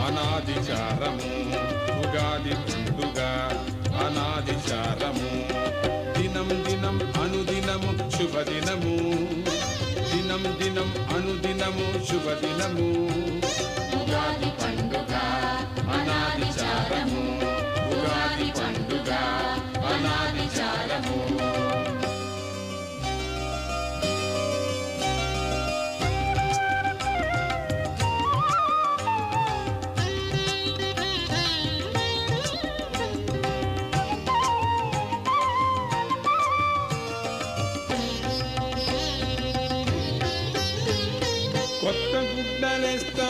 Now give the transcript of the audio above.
అనాదిచారము ఉగాది పండుగ అనాదిచారము దినం దినం అనుదినము శుభదినము దినం దినం అనుదినము శుభదినము ఉగాది పండుగ అనాదిచారము ఉగాది పండుగ అనాదిచారము కొత్త గుడ్డలేస్తా